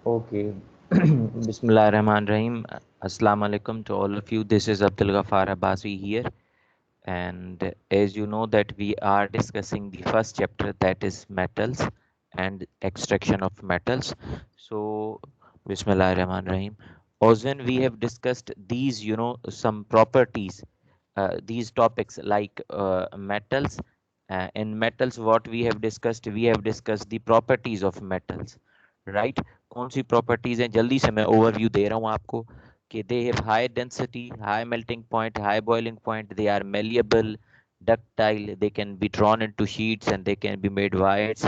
Okay. Bismillahirrahmanirrahim. Assalamu alaikum to all of you. This is Abdul Ghaffar Abbasi here. And as you know that we are discussing the first chapter, that is metals and extraction of metals. So Bismillahirrahmanirrahim. Ozwen, we have discussed these, some properties, these topics like metals. In metals, what we have discussed the properties of metals, right? कौन सी properties हैं, जल्दी से मैं overview दे रहा हूँ आपको कि they have high density, high melting point, high boiling point, they are malleable, ductile, they can be drawn into sheets and they can be made wires,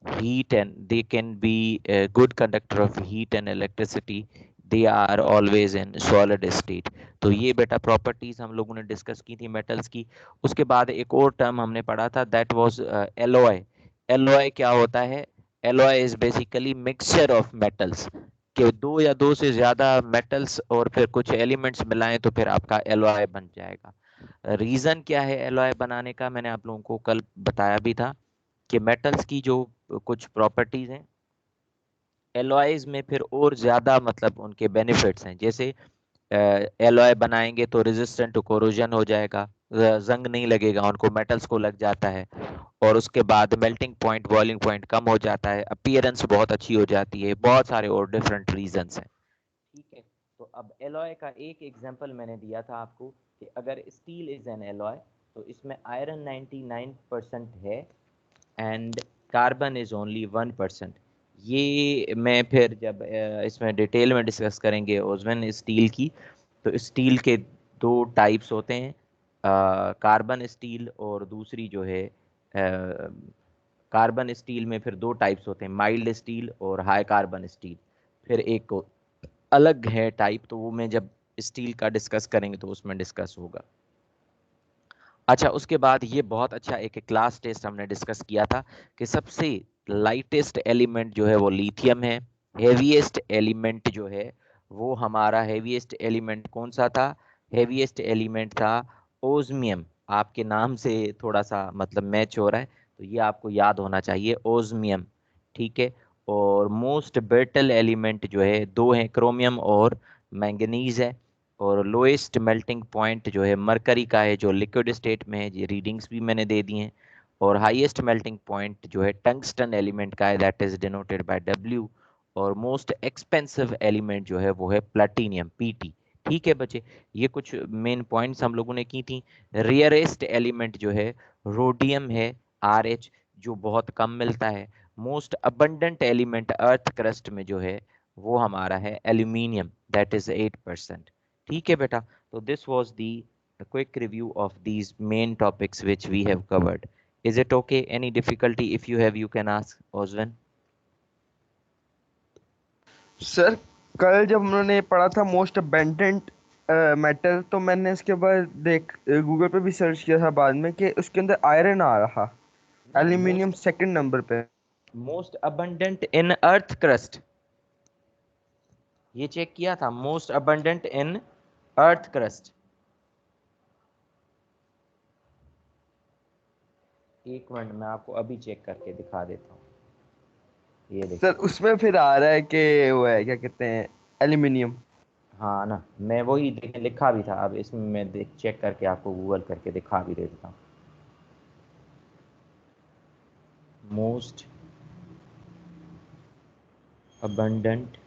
heat, and they can be a good conductor of heat and electricity, they are always in solid state. तो ये बेटा properties हम लोगों ने discuss की थी metals की. उसके बाद एक और टर्म हमने पढ़ा था, दैट वाज एलॉय. एलॉय क्या होता है? Alloy is basically mixture of metals, कि दो या दो से ज्यादा मेटल्स और फिर कुछ एलिमेंट्स मिलाएं तो फिर आपका एलॉय बन जाएगा. रीजन क्या है एलॉय बनाने का? मैंने आप लोगों को कल बताया भी था कि मेटल्स की जो कुछ प्रॉपर्टीज हैं, एलॉयज में फिर और ज्यादा मतलब उनके बेनिफिट्स हैं. जैसे एलॉय बनाएंगे तो रेजिस्टेंट टू कोरोजन हो जाएगा, जंग नहीं लगेगा उनको, मेटल्स को लग जाता है. और उसके बाद मेल्टिंग पॉइंट, बॉइलिंग पॉइंट कम हो जाता है, अपीयरेंस बहुत अच्छी हो जाती है, बहुत सारे और डिफरेंट रीजंस हैं. ठीक है. तो अब एलॉय का एक एग्जांपल मैंने दिया था आपको कि अगर स्टील इज एन एलॉय तो इसमें आयरन 99% है एंड कार्बन इज ओनली 1%. ये मैं फिर जब इसमें डिटेल में डिस्कस करेंगे ओजवन स्टील की, तो स्टील के दो टाइप्स होते हैं, कार्बन स्टील और दूसरी जो है कार्बन स्टील में फिर दो टाइप्स होते हैं, माइल्ड स्टील और हाई कार्बन स्टील. फिर एक अलग है टाइप, तो वो मैं जब स्टील का डिस्कस करेंगे तो उसमें डिस्कस होगा. अच्छा, उसके बाद ये बहुत अच्छा एक क्लास टेस्ट हमने डिस्कस किया था कि सबसे लाइटेस्ट एलिमेंट जो है वो लिथियम है. हेवीएस्ट एलिमेंट जो है वो हमारा हेवीएस्ट एलिमेंट कौन सा था? हेवीएस्ट एलिमेंट था ओस्मियम. आपके नाम से थोड़ा सा मतलब मैच हो रहा है, तो ये आपको याद होना चाहिए, ओस्मियम. ठीक है. और मोस्ट ब्रिटल एलिमेंट जो है दो हैं, क्रोमियम और मैंगनीज है. और लोएस्ट मेल्टिंग पॉइंट जो है मरकरी का है, जो लिक्विड स्टेट में है, ये रीडिंग्स भी मैंने दे दी हैं. और हाईएस्ट मेल्टिंग पॉइंट जो है टंगस्टन एलिमेंट का है, that is denoted by W. और मोस्ट एक्सपेंसिव एलिमेंट जो है वो है प्लेटिनियम, पीटी. ठीक है बच्चे, ये कुछ मेन पॉइंट्स हम लोगों ने की थी. रेयरेस्ट एलिमेंट जो है रोडियम है, आर एच, जो बहुत कम मिलता है. Most abundant element earth crust में जो है वो हमारा है एल्यूमिनियम, दैट इज 8%. ठीक है बेटा. तो this was the quick review of these main topics which we have covered. Is it okay? Any difficulty? If you have, you can ask Oswan. Sir, कल जब उन्होंने पढ़ा था मोस्ट अबंडेंट मेटल, तो मैंने इसके बाद गूगल पे भी सर्च किया था बाद में कि उसके अंदर आयरन आ रहा, नहीं, एल्यूमिनियम सेकंड नंबर पे। मोस्ट अबंडेंट इन अर्थ क्रस्ट, ये चेक किया था, मोस्ट अबंडेंट इन अर्थ क्रस्ट. एक मिनट, मैं आपको अभी चेक करके दिखा देता हूँ. ये सर, देखिए. उसमें फिर आ रहा है कि वो है, क्या कहते हैं, एल्यूमिनियम। हाँ ना, मैं वही लिखा भी था. अब इसमें मैं चेक करके आपको गूगल करके दिखा भी देता हूँ. Most abundant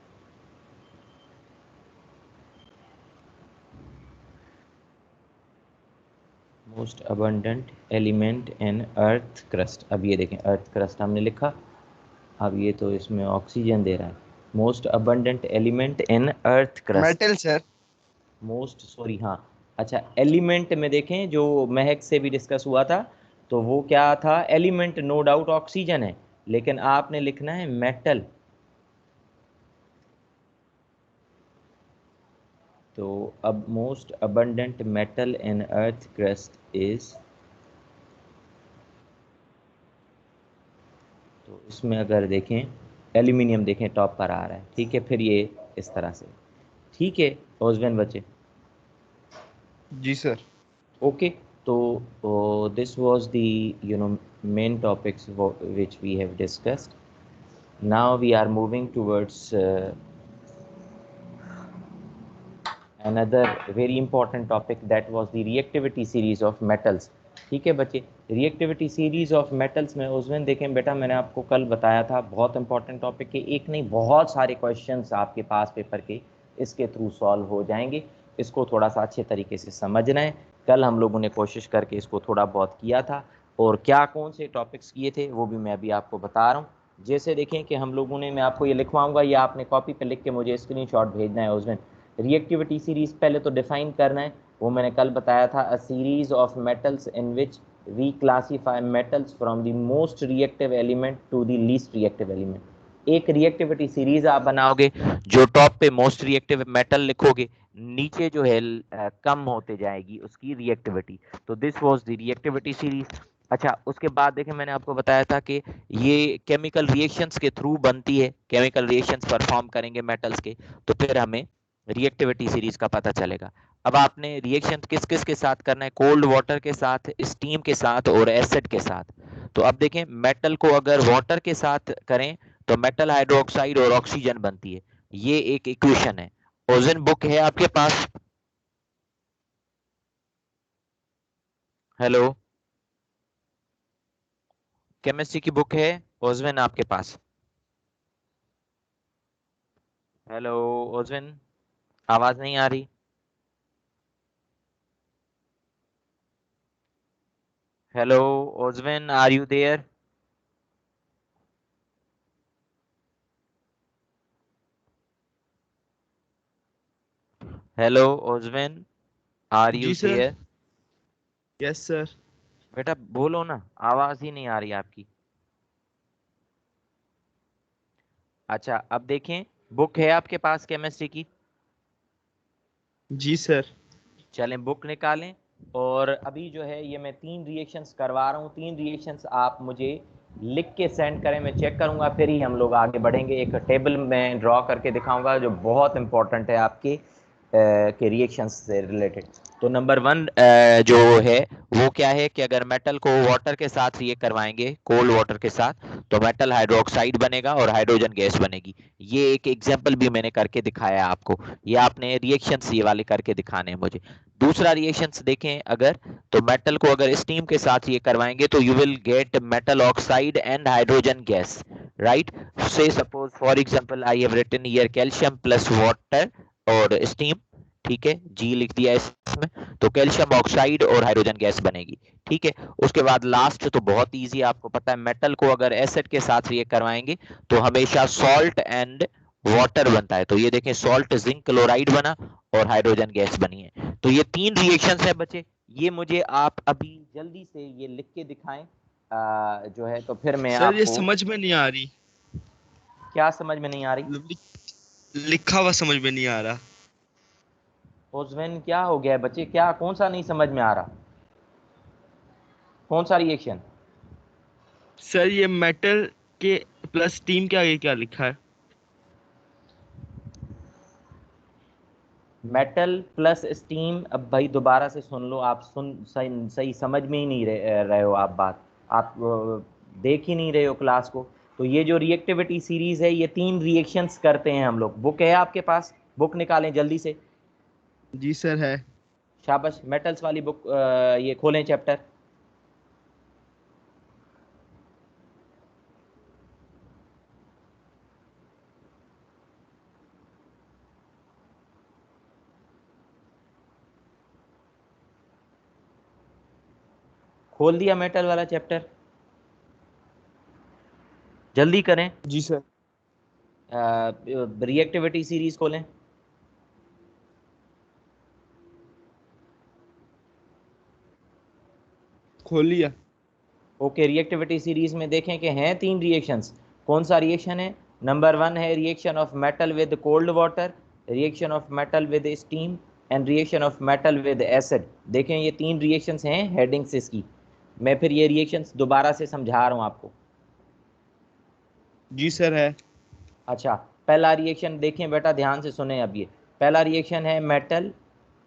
most abundant element in earth crust. अब ये देखें, अर्थ क्रस्ट हमने लिखा, अब ये तो इसमें ऑक्सीजन दे रहा है. Most abundant element in earth crust. Metal sir. Most, sorry, हाँ. अच्छा, एलिमेंट में देखें जो महक से भी डिस्कस हुआ था, तो वो क्या था? एलिमेंट नो डाउट ऑक्सीजन है, लेकिन आपने लिखना है मेटल. तो अब most abundant metal in earth crust is, तो इसमें अगर देखें एल्यूमिनियम, देखें टॉप पर आ रहा है. ठीक है, फिर ये इस तरह से. ठीक है ओजवन बच्चे. जी सर। ओके. तो this was the main topics which we have discussed. Now we are moving towards another very important topic, that was the reactivity series of metals। ठीक है बच्चे, रिएक्टिविटी सीरीज ऑफ मेटल्स में उसमें देखें बेटा, मैंने आपको कल बताया था बहुत इंपॉर्टेंट टॉपिक के, एक नहीं बहुत सारे क्वेश्चंस आपके पास पेपर के इसके थ्रू सॉल्व हो जाएंगे। इसको थोड़ा सा अच्छे तरीके से समझना है। कल हम लोगों ने कोशिश करके इसको थोड़ा बहुत किया था, और क्या कौन से टॉपिक्स किए थे वो भी मैं अभी आपको बता रहा हूँ। जैसे देखें कि हम लोगों ने, मैं आपको ये लिखवाऊंगा या आपने कॉपी पे लिख के मुझे स्क्रीनशॉट भेजना है। उसमें रिएक्टिविटी सीरीज पहले तो डिफाइन करना है, वो मैंने कल बताया था, a series of metals in which we classify metals from the most reactive element to the least reactive element. एक रिएक्टिविटी सीरीज आप बनाओगे, जो टॉप पे मोस्ट रिएक्टिव मेटल लिखोगे, नीचे जो है कम होते जाएगी उसकी रिएक्टिविटी। तो this was the reactivity series. अच्छा, उसके बाद देखें मैंने आपको बताया था कि ये केमिकल रिएक्शंस के थ्रू बनती है, केमिकल रिएक्शंस परफॉर्म करेंगे मेटल्स के, तो फिर हमें रिएक्टिविटी सीरीज का पता चलेगा। अब आपने रिएक्शन किस किस के साथ करना है, कोल्ड वाटर के साथ, स्टीम के साथ और एसिड के साथ। तो अब देखें, मेटल को अगर वाटर के साथ करें तो मेटल हाइड्रोक्साइड और ऑक्सीजन बनती है, ये एक इक्वेशन है। ओजन बुक है आपके पास? हेलो, केमिस्ट्री की बुक है ओजविन आपके पास? हेलो ओजविन, आवाज नहीं आ रही। Hello Oswin, are you there? Hello Oswin, are you जी सर। देयर? Yes sir. बेटा बोलो ना, आवाज ही नहीं आ रही आपकी। अच्छा, अब देखें, बुक है आपके पास केमिस्ट्री की? जी सर। चलें बुक निकालें, और अभी जो है ये मैं 3 रिएक्शंस करवा रहा हूँ, 3 रिएक्शंस आप मुझे लिख के सेंड करें, मैं चेक करूंगा, फिर ही हम लोग आगे बढ़ेंगे। एक टेबल में ड्रॉ करके दिखाऊंगा जो बहुत इंपॉर्टेंट है आपके के रिएक्शंस से रिलेटेड। तो नंबर 1 जो है वो क्या है कि अगर मेटल को वाटर के साथ रिएक्ट करवाएंगे, कोल्ड वाटर के साथ, तो मेटल हाइड्रोक्साइड बनेगा और हाइड्रोजन गैस बनेगी। ये एक एग्जांपल भी मैंने करके दिखाया है आपको। ये आपने रिएक्शंस ये वाले करके दिखाने हैं मुझे। दूसरा रिएक्शंस देखें अगर, तो मेटल को अगर स्टीम के साथ ये करवाएंगे तो you will get metal oxide and hydrogen gas, right? Say suppose for example I have written here calcium plus water और स्टीम, ठीक है, जी लिख दिया है इसमें, तो कैल्शियम ऑक्साइड और हाइड्रोजन गैस बनेगी। ठीक है, उसके बाद लास्ट तो बहुत इजी, आपको पता है, मेटल को अगर एसिड के साथ रिएक्ट करवाएंगे तो हमेशा सॉल्ट एंड वाटर बनता है। तो ये देखें, सॉल्ट जिंक क्लोराइड बना और हाइड्रोजन गैस बनी है। तो ये 3 रिएक्शंस है बच्चे, ये मुझे आप अभी जल्दी से ये लिख के दिखाएं, जो है, तो फिर मैं सर ये आपको। समझ में नहीं आ रही। क्या समझ में नहीं आ रही? मतलब लिखा हुआ समझ में नहीं आ रहा। ओजमैन क्या हो गया है बच्चे, क्या कौन सा नहीं समझ में आ रहा, कौन सा रिएक्शन? सर ये मेटल के प्लस टीम के आगे क्या लिखा है? मेटल प्लस स्टीम, अब भाई दोबारा से सुन लो, आप सुन सही सही समझ में ही नहीं रहे हो आप बात, आप देख ही नहीं रहे हो क्लास को। तो ये जो रिएक्टिविटी सीरीज है, ये 3 रिएक्शंस करते हैं हम लोग। बुक है आपके पास? बुक निकालें जल्दी से। जी सर है। शाबाश, मेटल्स वाली बुक ये खोलें चैप्टर। खोल दिया मेटल वाला चैप्टर? जल्दी करें, जी सर। रिएक्टिविटी सीरीज खोलें। खोल लिया। ओके, रिएक्टिविटी सीरीज में देखें कि हैं 3 रिएक्शंस। कौन सा रिएक्शन है? नंबर 1 है reaction of metal with cold water, reaction of metal with steam and reaction of metal with acid. देखें ये 3 रिएक्शंस हैं हेडिंग्स इसकी। मैं फिर ये रिएक्शंस दोबारा से समझा रहा हूँ आपको। जी सर है। अच्छा, पहला रिएक्शन देखें बेटा, ध्यान से सुने। अब ये पहला रिएक्शन है मेटल,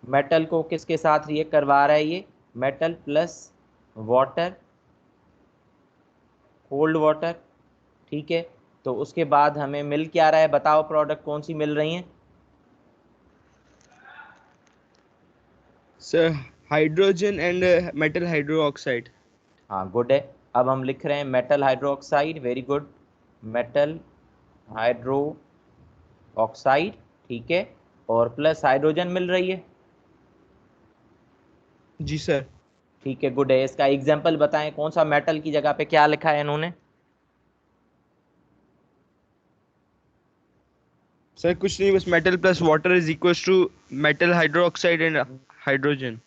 मेटल को किसके साथ रिएक्ट करवा रहा है ये? Metal plus water, cold water, ठीक है। तो उसके बाद हमें मिल क्या रहा है, बताओ प्रोडक्ट कौन सी मिल रही है? Sir hydrogen and metal hydroxide. हाँ गुड है। अब हम लिख रहे हैं metal hydroxide, very good, metal hydro oxide, ठीक है, और प्लस हाइड्रोजन मिल रही है। जी सर। ठीक है, गुड है। इसका एग्जाम्पल बताएं, कौन सा मेटल की जगह पे क्या लिखा है इन्होंने? सर कुछ नहीं, बस metal plus water is equal to metal hydroxide and hydrogen.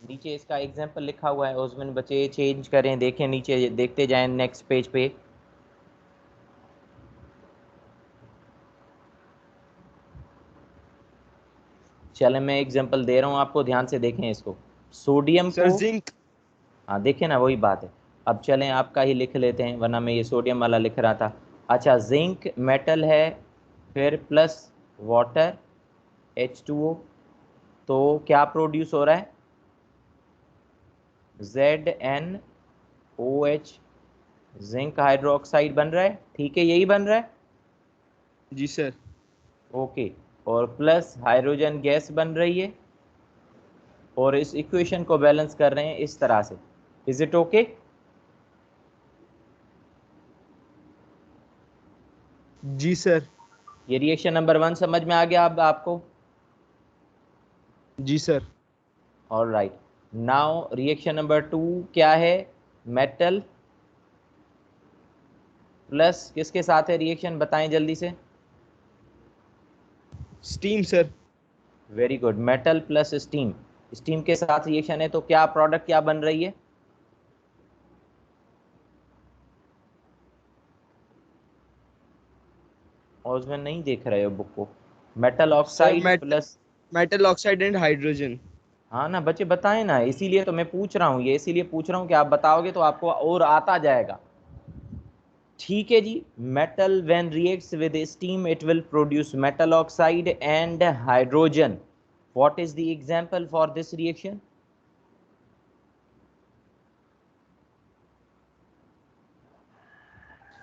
नीचे इसका एग्जाम्पल लिखा हुआ है, उसमें बच्चे चेंज करें, देखें नीचे, देखते जाएं नेक्स्ट पेज पे। चले मैं एग्जाम्पल दे रहा हूँ आपको, ध्यान से देखें इसको। सोडियम सर को, जिंक। हाँ देखें ना, वही बात है। अब चलें आपका ही लिख लेते हैं, वरना मैं ये सोडियम वाला लिख रहा था। अच्छा, जिंक मेटल है, फिर प्लस वाटर H2O, तो क्या प्रोड्यूस हो रहा है? ZnOH, जिंक हाइड्रोक्साइड बन रहा है, ठीक है, यही बन रहा है। जी सर। ओके, और प्लस हाइड्रोजन गैस बन रही है, और इस इक्वेशन को बैलेंस कर रहे हैं इस तरह से। Is it okay? जी सर। ये रिएक्शन नंबर 1 समझ में आ गया अब आपको? जी sir. All right. Now reaction number 2 क्या है? मेटल प्लस किसके साथ है रिएक्शन, बताएं जल्दी से। Steam sir. Very good, metal plus steam, steam के साथ रिएक्शन है, तो क्या प्रोडक्ट क्या बन रही है? और उसमें नहीं देख रहे हो बुक को? Metal sir oxide plus, metal oxide and hydrogen. हाँ ना बच्चे, बताएं ना, इसीलिए तो मैं पूछ रहा हूँ, ये इसीलिए पूछ रहा हूँ कि आप बताओगे तो आपको और आता जाएगा। ठीक है जी। Metal when reacts with steam it will produce metal oxide and hydrogen. What is the example for this reaction?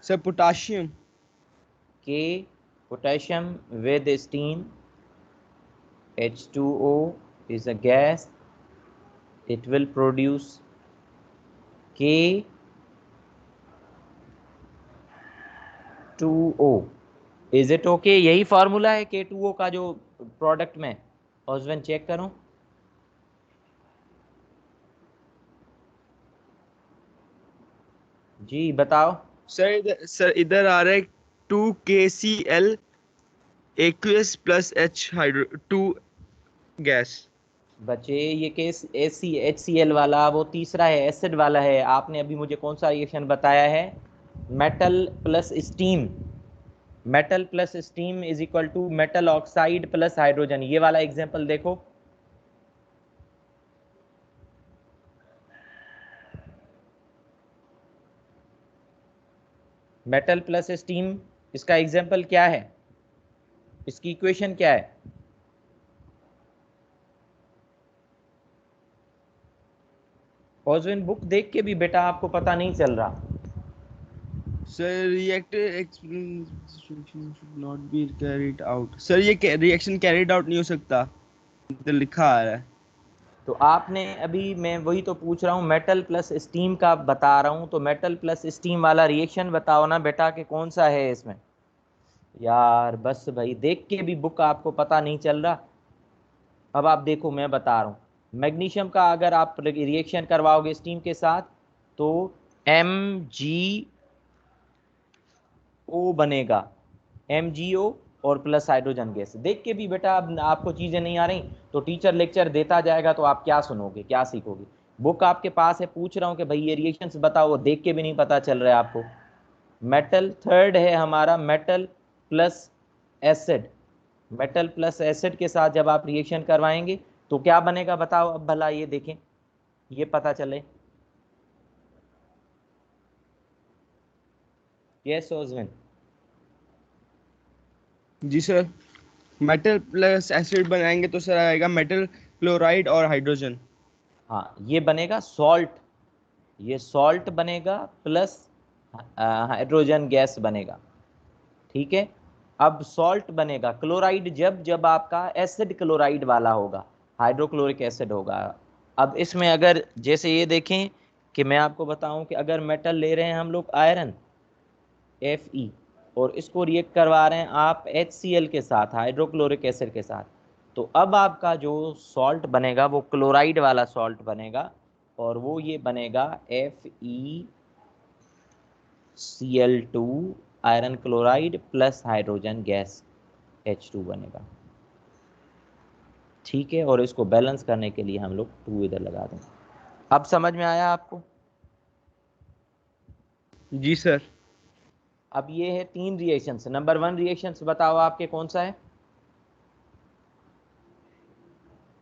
Sir potassium. के, potassium with steam, H2O is a gas, it will produce K2O। Is it okay? यही formula है K2O का जो product में, ओजवन check करो। जी बताओ। Sir इधर आ रहा है 2KCl aqueous plus H hydro 2 gas. बच्चे ये केस HCl वाला वो तीसरा है, एसिड वाला है। आपने अभी मुझे कौन सा रिएक्शन बताया है? Metal plus steam, metal plus steam is equal to metal oxide plus hydrogen, ये वाला एग्जांपल देखो। मेटल प्लस स्टीम, इसका एग्जांपल क्या है, इसकी इक्वेशन क्या है? ओजविन बुक देख के भी बेटा आपको पता नहीं चल रहा। Sir reactor should not be carried out। Sir ये रिएक्शन कैरिड आउट नहीं हो सकता, इधर लिखा आ रहा है। तो आपने अभी, मैं वही तो पूछ रहा हूँ, मेटल प्लस स्टीम का बता रहा हूँ, तो मेटल प्लस स्टीम वाला रिएक्शन बताओ ना बेटा कि कौन सा है इसमें। यार बस भाई, देख के भी बुक आपको पता नहीं चल रहा। अब आप देखो, मैं बता रहा हूँ, मैग्नीशियम का अगर आप रिएक्शन करवाओगे स्टीम के साथ, तो MgO बनेगा, MgO और प्लस हाइड्रोजन गैस। देख के भी बेटा अब आपको चीज़ें नहीं आ रही, तो टीचर लेक्चर देता जाएगा तो आप क्या सुनोगे, क्या सीखोगे? बुक आपके पास है, पूछ रहा हूँ कि भाई ये रिएक्शंस बताओ, वो देख के भी नहीं पता चल रहा है आपको। मेटल थर्ड है हमारा, metal plus acid, metal plus acid के साथ जब आप रिएक्शन करवाएंगे तो क्या बनेगा बताओ अब भला, ये देखें, ये पता चले। यस ओजविन? जी सर। मेटल प्लस एसिड बनाएंगे तो सर आएगा मेटल क्लोराइड और हाइड्रोजन। हाँ ये बनेगा सॉल्ट, ये सॉल्ट बनेगा प्लस हाइड्रोजन गैस बनेगा। ठीक है। अब सॉल्ट बनेगा क्लोराइड जब जब आपका एसिड क्लोराइड वाला होगा, हाइड्रोक्लोरिक एसिड होगा। अब इसमें अगर जैसे ये देखें कि मैं आपको बताऊं कि अगर मेटल ले रहे हैं हम लोग आयरन Fe, और इसको रिएक्ट करवा रहे हैं आप HCl के साथ, हाइड्रोक्लोरिक एसिड के साथ, तो अब आपका जो सॉल्ट बनेगा वो क्लोराइड वाला सॉल्ट बनेगा, और वो ये बनेगा FeCl2 iron chloride plus hydrogen gas H2 बनेगा। ठीक है, और इसको बैलेंस करने के लिए हम लोग 2 इधर लगा देंगे। अब समझ में आया आपको? जी सर। अब ये है 3 रिएक्शंस। नंबर 1 रिएक्शंस बताओ आपके कौन सा है?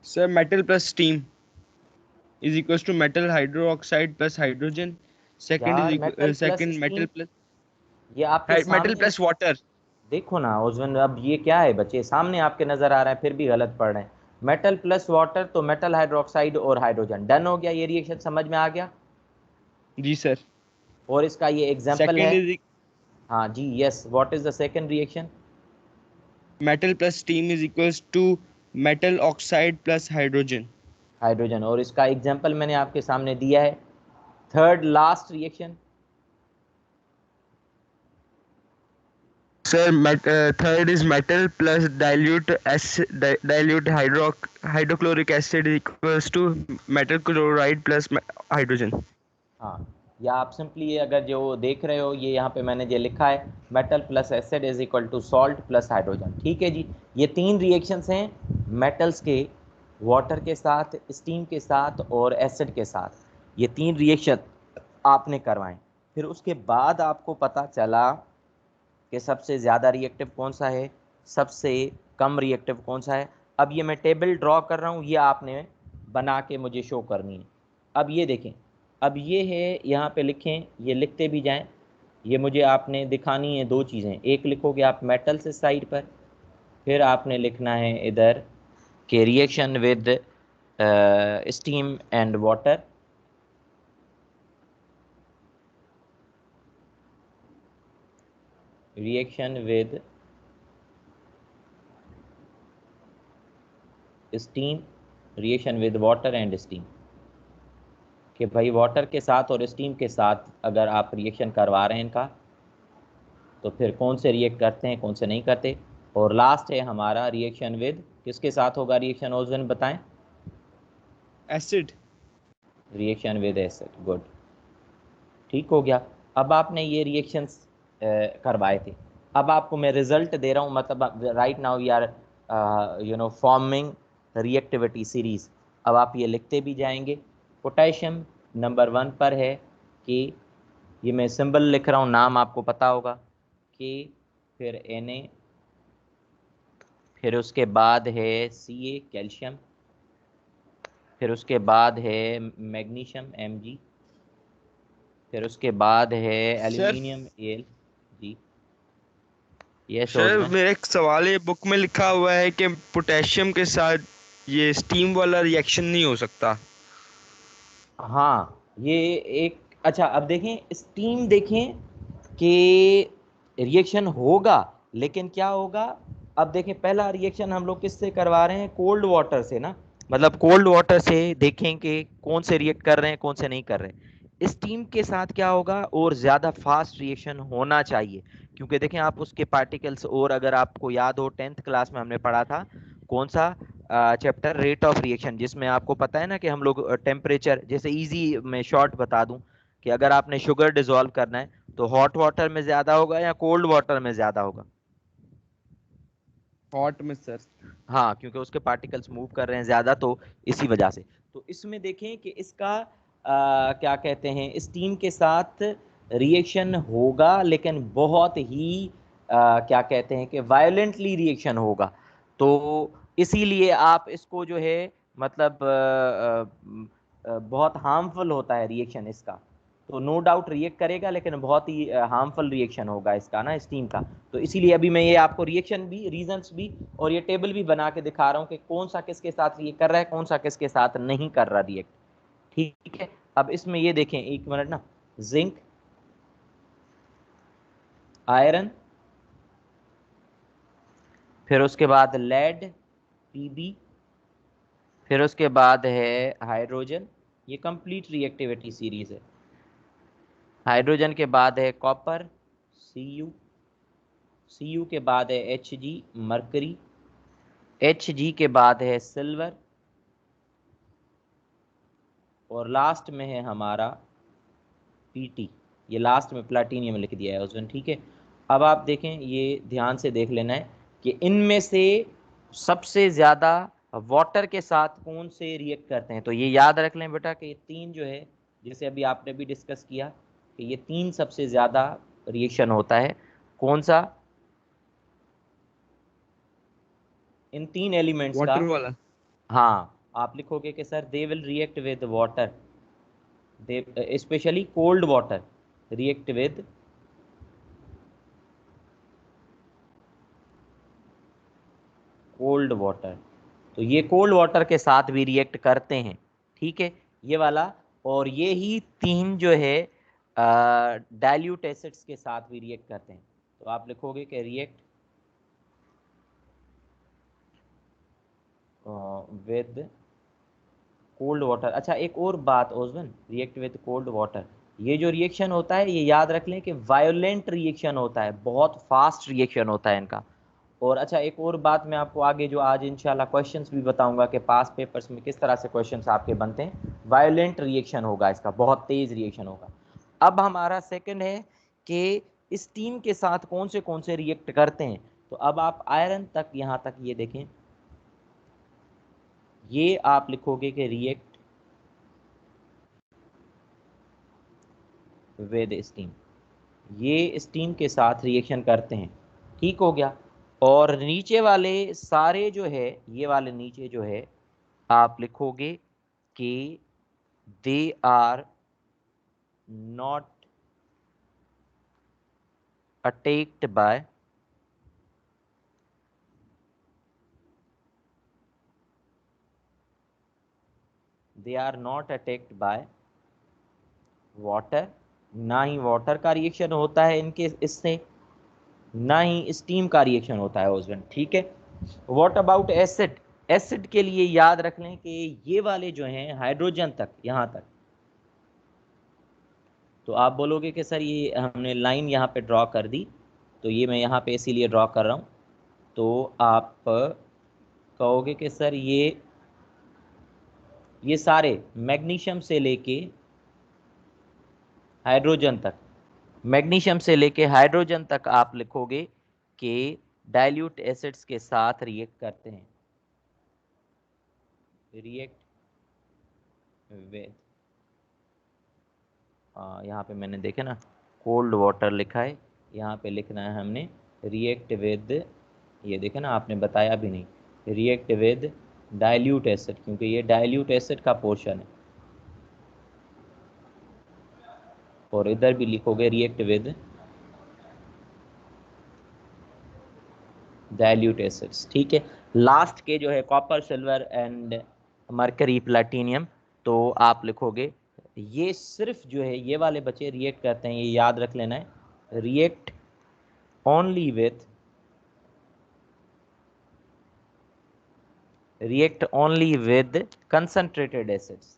Sir metal plus steam is equals to metal hydroxide plus hydrogen. Second यार metal is plus second steam, metal plus ये आपके मेटल सामने प्लस वाटर। देखो ना उज्जवल, अब ये क्या है बच्चे, सामने आपके नजर आ रहा है फिर भी गलत पढ़ रहे हैं। मेटल प्लस वाटर तो मेटल हाइड्रोक्साइड और हाइड्रोजन, डन हो गया, ये रिएक्शन समझ में आ गया। जी सर। और इसका ये एग्जाम्पल सेकंड है। इज हाँ जी, yes, what is the second reaction? Metal plus steam is equals to metal oxide plus hydrogen. Hydrogen, और इसका एग्जाम्पल मैंने आपके सामने दिया है। Third last reaction? Sir third is metal plus dilute hydrochloric acid equals to metal chloride plus hydrogen. हाँ, या आप सिंपली ये अगर जो देख रहे हो, ये यहाँ पे मैंने जो लिखा है, metal plus acid is equal to salt plus hydrogen. ठीक है जी, ये 3 रिएक्शंस हैं मेटल्स के, वाटर के साथ, स्टीम के साथ और एसिड के साथ। ये 3 रिएक्शन आपने करवाएं। फिर उसके बाद आपको पता चला कि सबसे ज़्यादा रिएक्टिव कौन सा है, सबसे कम रिएक्टिव कौन सा है। अब ये मैं टेबल ड्रॉ कर रहा हूँ, ये आपने बना के मुझे शो करनी है। अब ये देखें, अब ये है, यहाँ पे लिखें, ये लिखते भी जाएं। ये मुझे आपने दिखानी है 2 चीज़ें, एक लिखोगे आप मेटल्स साइड पर, फिर आपने लिखना है इधर के reaction with steam and water, reaction with steam, reaction with water and steam, कि भाई वाटर के साथ और स्टीम के साथ अगर आप रिएक्शन करवा रहे हैं इनका, तो फिर कौन से रिएक्ट करते हैं कौन से नहीं करते। और लास्ट है हमारा रिएक्शन विद, किसके साथ होगा रिएक्शन, ओजन बताएं? Acid. Reaction with acid, good, ठीक हो गया। अब आपने ये रिएक्शंस करवाए थे, अब आपको मैं रिजल्ट दे रहा हूँ, मतलब right now we are forming reactivity series. अब आप ये लिखते भी जाएंगे। पोटेशियम नंबर 1 पर है कि, ये मैं सिंबल लिख रहा हूँ, नाम आपको पता होगा, के, फिर Na, फिर उसके बाद है Ca कैल्शियम, फिर उसके बाद है मैग्नीशियम Mg, फिर उसके बाद है सर एल्यूमिनियम Al। जी, यस सर ओजमन। मेरा एक सवाल है, बुक में लिखा हुआ है कि पोटेशियम के साथ ये स्टीम वाला रिएक्शन नहीं हो सकता। हाँ, ये एक, अच्छा अब देखें स्टीम, देखें कि रिएक्शन होगा, लेकिन क्या होगा। अब देखें पहला रिएक्शन हम लोग किससे करवा रहे हैं, कोल्ड वाटर से ना, मतलब कोल्ड वाटर से देखें कि कौन से रिएक्ट कर रहे हैं कौन से नहीं कर रहे हैं। स्टीम के साथ क्या होगा, और ज्यादा फास्ट रिएक्शन होना चाहिए, क्योंकि देखें आप उसके पार्टिकल्स, और अगर आपको याद हो 10th क्लास में हमने पढ़ा था कौन सा चैप्टर, रेट ऑफ रिएक्शन, जिसमें आपको पता है ना कि हम लोग टेम्परेचर, जैसे इजी में शॉर्ट बता दूं, कि अगर आपने शुगर डिसॉल्व करना है तो हॉट वाटर में ज्यादा होगा या कोल्ड वाटर में ज्यादा होगा। हॉट में सर। हाँ, क्योंकि उसके पार्टिकल्स मूव कर रहे हैं ज्यादा, तो इसी वजह से। तो इसमें देखें कि इसका क्या कहते हैं, स्टीम के साथ रिएक्शन होगा, लेकिन बहुत ही क्या कहते हैं कि वायलेंटली रिएक्शन होगा। तो इसीलिए आप इसको जो है, मतलब बहुत हार्मफुल होता है रिएक्शन इसका। तो नो डाउट रिएक्ट करेगा, लेकिन बहुत ही हार्मफुल रिएक्शन होगा इसका ना, स्टीम का। तो इसीलिए अभी मैं ये आपको रिएक्शन भी, रीजंस भी, और ये टेबल भी बना के दिखा रहा हूँ कि कौन सा किसके साथ रिएक्ट कर रहा है, कौन सा किसके साथ नहीं कर रहा रिएक्ट। ठीक है, अब इसमें ये देखें, एक मिनट ना, जिंक, आयरन, फिर उसके बाद लेड Pb, फिर उसके बाद है हाइड्रोजन। ये कंप्लीट रिएक्टिविटी सीरीज है। हाइड्रोजन के बाद है कॉपर Cu, Cu के बाद है Hg मरकरी, Hg के बाद है सिल्वर, और लास्ट में है हमारा Pt। ये लास्ट में प्लाटिनियम लिख दिया है उसने, ठीक है। अब आप देखें, ये ध्यान से देख लेना है कि इनमें से सबसे ज्यादा वाटर के साथ कौन से रिएक्ट करते हैं। तो ये याद रख लें बेटा कि ये तीन जो है, जैसे अभी आपने भी डिस्कस किया कि ये तीन सबसे ज्यादा रिएक्शन होता है। कौन सा? इन तीन एलिमेंट्स का। वाटर वाला। हाँ, आप लिखोगे कि sir they will react with water, they specially cold water react with cold water. तो ये कोल्ड वाटर के साथ भी रिएक्ट करते हैं, ठीक है, ये वाला। और ये ही तीन जो है डाइल्यूट एसिड्स के साथ भी रिएक्ट करते हैं। तो आप लिखोगे कि रिएक्ट विद कोल्ड वाटर। अच्छा, एक और बात ओजवन, रिएक्ट विद कोल्ड वाटर, ये जो रिएक्शन होता है ये याद रख लें कि वायोलेंट रिएक्शन होता है, बहुत फास्ट रिएक्शन होता है इनका। और अच्छा, एक और बात मैं आपको आगे जो आज इंशाल्लाह क्वेश्चंस भी बताऊंगा कि पास पेपर्स में किस तरह से क्वेश्चंस आपके बनते हैं। वायोलेंट रिएक्शन होगा इसका, बहुत तेज रिएक्शन होगा। अब हमारा सेकंड है कि इस टीम के साथ कौन से रिएक्ट करते हैं। तो अब आप आयरन तक, यहाँ तक ये देखें, ये आप लिखोगे कि रिएक्ट विद स्टीम, ये स्टीम के साथ रिएक्शन करते हैं, ठीक हो गया। और नीचे वाले सारे जो है, ये वाले नीचे जो है, आप लिखोगे कि they are not attacked by they are not attacked by water. ना ही वाटर का रिएक्शन होता है इनके इससे, ना ही स्टीम का रिएक्शन होता है ओजोन, ठीक है। What about acid? एसिड के लिए याद रख लें कि ये वाले जो हैं हाइड्रोजन तक, यहां तक। तो आप बोलोगे कि सर ये हमने लाइन यहाँ पे ड्रॉ कर दी, तो ये मैं यहाँ पे इसीलिए ड्रॉ कर रहा हूँ। तो आप कहोगे कि सर ये सारे मैग्नीशियम से लेके हाइड्रोजन तक, मैग्नीशियम से लेके हाइड्रोजन तक आप लिखोगे कि डाइल्यूट एसिड्स के साथ रिएक्ट करते हैं, रिएक्ट विद, यहाँ पे मैंने देखे ना कोल्ड वाटर लिखा है, यहाँ पे लिखना है हमने रिएक्ट विद, ये देखे ना आपने बताया भी नहीं, रिएक्ट विद डाइल्यूट एसिड, क्योंकि ये डाइल्यूट एसिड का पोर्शन है। और इधर भी लिखोगे रिएक्ट विद डाइल्यूट एसिड्स, ठीक है। लास्ट के जो है copper silver and mercury platinum, तो आप लिखोगे ये सिर्फ जो है ये वाले बच्चे रिएक्ट करते हैं, ये याद रख लेना है, react only with, react only with concentrated acids.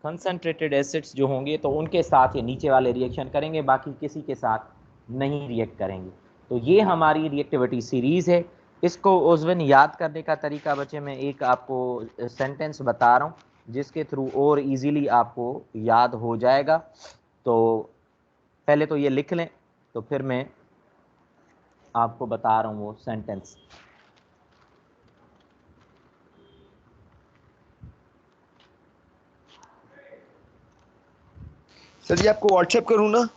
Concentrated acids जो होंगे तो उनके साथ ये नीचे वाले रिएक्शन करेंगे, बाकी किसी के साथ नहीं रिएक्ट करेंगे। तो ये हमारी रिएक्टिविटी सीरीज है। इसको उज्जवल याद करने का तरीका बच्चे, मैं एक आपको सेंटेंस बता रहा हूँ जिसके थ्रू और इजीली आपको याद हो जाएगा। तो पहले तो ये लिख लें, तो फिर मैं आपको बता रहा हूँ वो सेंटेंस। सर जी आपको व्हाट्सएप करूँ ना?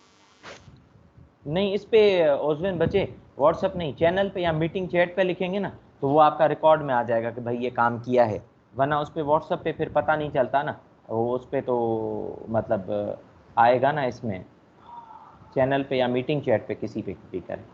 नहीं, इस पे उज्जवल बच्चे व्हाट्सएप नहीं, चैनल पे या मीटिंग चैट पे लिखेंगे ना, तो वो आपका रिकॉर्ड में आ जाएगा कि भाई ये काम किया है। वरना उस पे व्हाट्सएप पे फिर पता नहीं चलता ना, वो उस पे तो मतलब आएगा ना इसमें, चैनल पे या मीटिंग चैट पे किसी पे भी करें।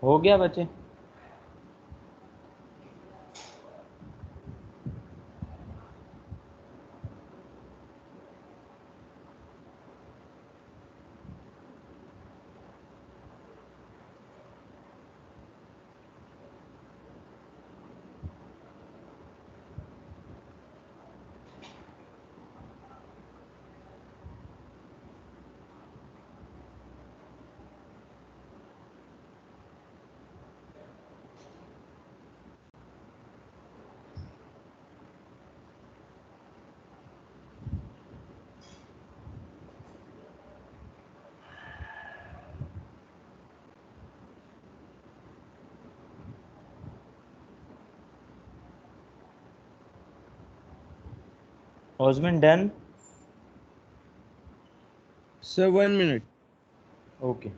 हो गया बच्चे? Osman done? सर 1 मिनट। Okay.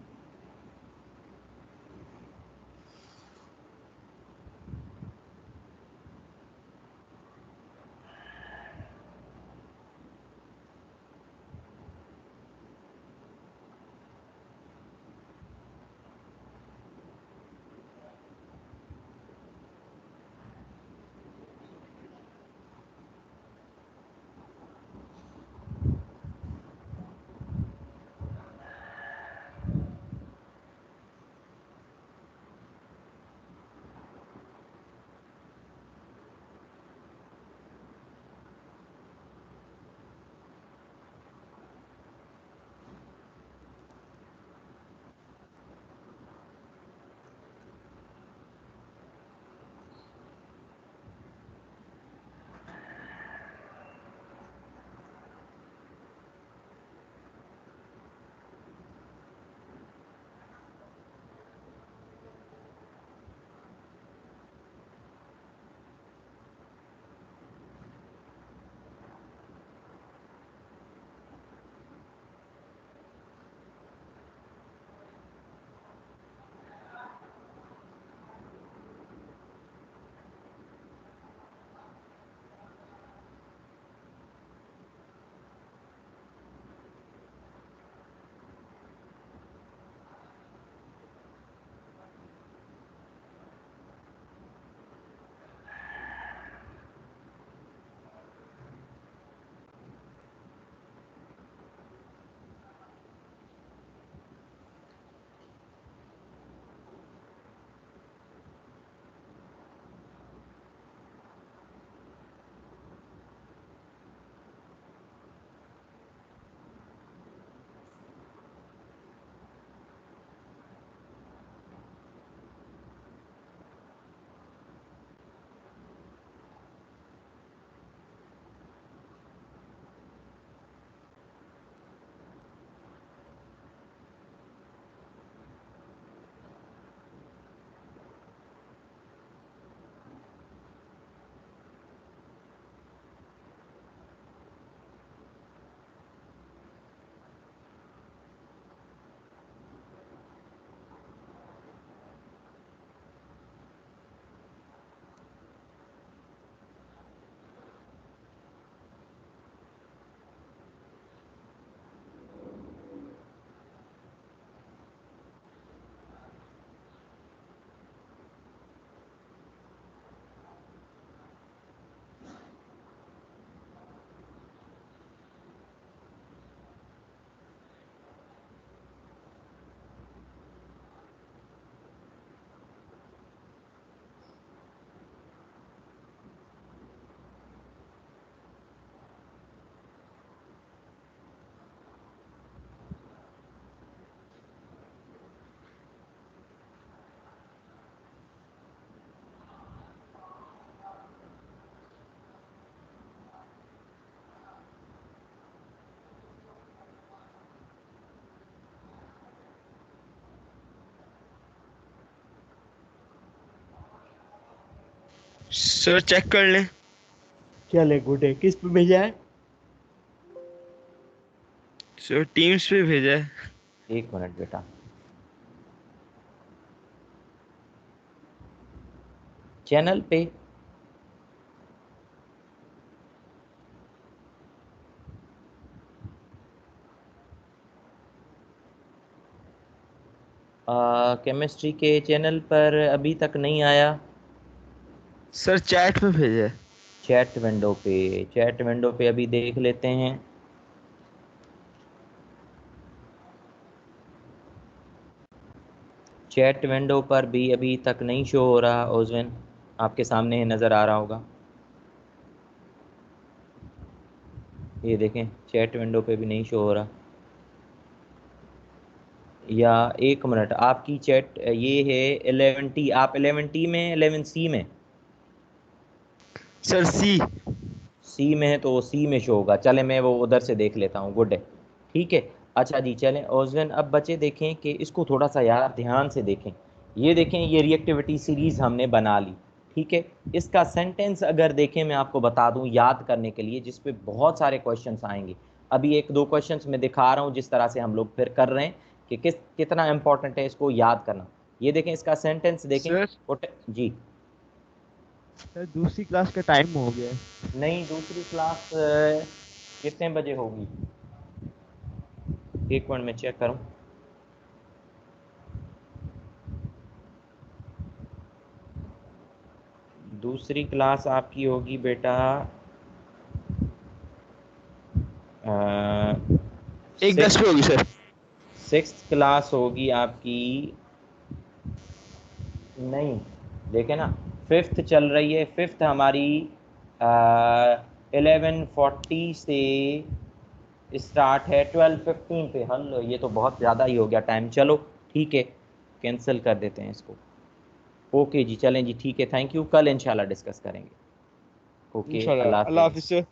सर चेक कर लें। चले गुड है, किस पे भेजा है? सर टीम्स पे भेजा है। एक मिनट बेटा। चैनल पे। केमिस्ट्री के चैनल पर अभी तक नहीं आया। सर चैट पे भेजे। चैट विंडो पे अभी देख लेते हैं। चैट विंडो पर भी अभी तक नहीं शो हो रहा ओजवेन, आपके सामने नज़र आ रहा होगा। ये देखें चैट विंडो पे भी नहीं शो हो रहा। या एक मिनट, आपकी चैट ये है 11T, आप 11T में 11C में? सर सी। सी में है तो वो सी में शो होगा। चले मैं वो उधर से देख लेता हूँ, गुड है, ठीक है। अच्छा जी चलें ओजवेन, अब बच्चे देखें कि इसको थोड़ा सा यार ध्यान से देखें। ये देखें, ये रिएक्टिविटी सीरीज हमने बना ली, ठीक है। इसका सेंटेंस अगर देखें, मैं आपको बता दूं याद करने के लिए, जिस पे बहुत सारे क्वेश्चंस आएंगे। अभी एक दो क्वेश्चंस मैं दिखा रहा हूँ जिस तरह से हम लोग फिर कर रहे हैं कि कितना इंपॉर्टेंट है इसको याद करना। ये देखें, इसका सेंटेंस देखें। सर जी। सर दूसरी क्लास का टाइम हो गया है। नहीं, दूसरी क्लास कितने बजे होगी? एक मिनट में चेक करूं। दूसरी क्लास आपकी होगी बेटा एक 10 पे सिक्स होगी सर। सिक्स क्लास होगी आपकी। नहीं, देखे ना, फिफ्थ चल रही है। फिफ्थ हमारी 11:40 से स्टार्ट है, 12:15 पे हल। ये तो बहुत ज़्यादा ही हो गया टाइम, चलो ठीक है, कैंसिल कर देते हैं इसको। ओके जी, चलें जी, ठीक है, थैंक यू, कल इंशाल्लाह डिस्कस करेंगे। ओके, इंशाल्लाह, अल्लाह अल्लाह हाफिज़। हाफिज़ सर।